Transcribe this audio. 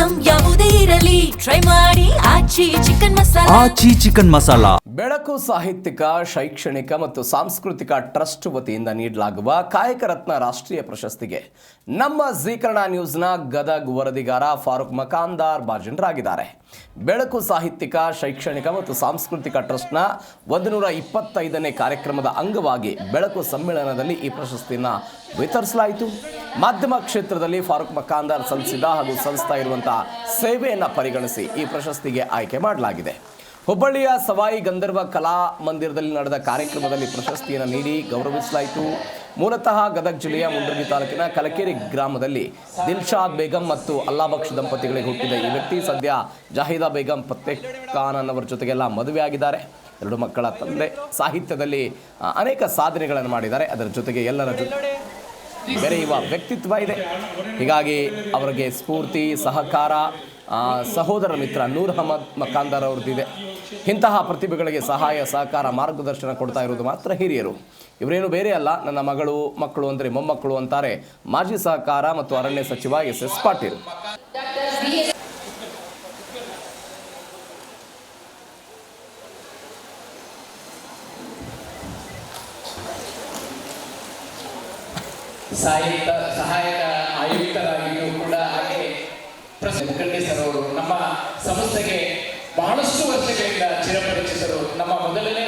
Item ಯಾವುದೇ ಇರಲಿ try ಮಾಡಿ ಆಚಿ ಚಿಕನ್ ಮಸಾಲಾ. ಬೆಳಕು ಸಾಹಿತ್ಯಿಕ, ಶೈಕ್ಷಣಿಕ ಮತ್ತು ಸಾಂಸ್ಕೃತಿಕ ಟ್ರಸ್ಟ್ ವತಿಯಿಂದ ನೀಡಲಾಗುವ ಕಾಯಕ ರತ್ನ ರಾಷ್ಟ್ರೀಯ ಪ್ರಶಸ್ತಿಗೆ ನಮ್ಮ ಜೀ ಕನ್ನಡ ನ್ಯೂಸ್ನ ಗದಗ್ ವರದಿಗಾರ ಫಾರೂಕ್ ಮಕಾಂದಾರ್ ಭಾಜನರಾಗಿದ್ದಾರೆ. ಬೆಳಕು ಸಾಹಿತ್ಯಿಕ, ಶೈಕ್ಷಣಿಕ ಮತ್ತು ಸಾಂಸ್ಕೃತಿಕ ಟ್ರಸ್ಟ್ನ 125ನೇ ಕಾರ್ಯಕ್ರಮದ ಅಂಗವಾಗಿ ಬೆಳಕು ಸಮ್ಮೇಳನದಲ್ಲಿ ಈ ಪ್ರಶಸ್ತಿಯನ್ನು ವಿತರಿಸಲಾಯಿತು. ಮಾಧ್ಯಮ ಕ್ಷೇತ್ರದಲ್ಲಿ ಫಾರೂಕ್ ಮಕಾಂದಾರ್ ಸಲ್ಲಿಸಿದ ಹಾಗೂ ಸಲ್ಲಿಸ್ತಾ ಇರುವಂತಹ ಸೇವೆಯನ್ನು ಪರಿಗಣಿಸಿ ಈ ಪ್ರಶಸ್ತಿಗೆ ಆಯ್ಕೆ ಮಾಡಲಾಗಿದೆ. ಹುಬ್ಬಳ್ಳಿಯ ಸವಾಯಿ ಗಂಧರ್ವ ಕಲಾ ಮಂದಿರದಲ್ಲಿ ನಡೆದ ಕಾರ್ಯಕ್ರಮದಲ್ಲಿ ಪ್ರಶಸ್ತಿಯನ್ನು ನೀಡಿ ಗೌರವಿಸಲಾಯಿತು. ಮೂಲತಃ ಗದಗ ಜಿಲ್ಲೆಯ ಮುಂಡರಗಿ ತಾಲೂಕಿನ ಕಲಕೇರಿ ಗ್ರಾಮದಲ್ಲಿ ದಿಲ್ಶಾದ್ ಬೇಗಂ ಮತ್ತು ಅಲ್ಲಾಬಕ್ಷ್ ದಂಪತಿಗಳಿಗೆ ಹುಟ್ಟಿದ ಈ ವ್ಯಕ್ತಿ ಸದ್ಯ ಜಾಹಿದಾ ಬೇಗಂ ಫತ್ತೇಹ್ ಖಾನ್ ಅವರ ಜೊತೆಗೆಲ್ಲ ಮದುವೆಯಾಗಿದ್ದಾರೆ. 2 ಮಕ್ಕಳ ತಂದೆ. ಸಾಹಿತ್ಯದಲ್ಲಿ ಅನೇಕ ಸಾಧನೆಗಳನ್ನು ಮಾಡಿದ್ದಾರೆ. ಅದರ ಜೊತೆಗೆ ಎಲ್ಲರ ಬೆರೆಯುವ ವ್ಯಕ್ತಿತ್ವ ಇದೆ. ಹೀಗಾಗಿ ಅವರಿಗೆ ಸ್ಫೂರ್ತಿ, ಸಹಕಾರ ಸಹೋದರ ಮಿತ್ರ ನೂರ್ ಅಹಮದ್ ಮಕಾಂದಾರ್ ಅವ್ರದ್ದಿದೆ. ಇಂತಹ ಪ್ರತಿಭೆಗಳಿಗೆ ಸಹಾಯ, ಸಹಕಾರ, ಮಾರ್ಗದರ್ಶನ ಕೊಡ್ತಾ ಇರೋದು ಮಾತ್ರ ಹಿರಿಯರು. ಇವರೇನು ಬೇರೆ ಅಲ್ಲ, ನನ್ನ ಮಕ್ಕಳು ಅಂದರೆ ಮೊಮ್ಮಕ್ಕಳು ಅಂತಾರೆ ಮಾಜಿ ಸಹಕಾರ ಮತ್ತು ಅರಣ್ಯ ಸಚಿವ ಎಸ್ ಪಾಟೀಲ್. ಸಹಾಯಕ ಆಯುಕ್ತರಾಗಿಯೂ ಕೂಡ ಹಾಗೆ ಮುಖಂಡಿ ಸರ್ ಅವರು ನಮ್ಮ ಸಂಸ್ಥೆಗೆ ಬಹಳಷ್ಟು ವರ್ಷಗಳಿಂದ ಚಿರಪರಿಚಿತರು. ನಮ್ಮ ಮೊದಲನೇ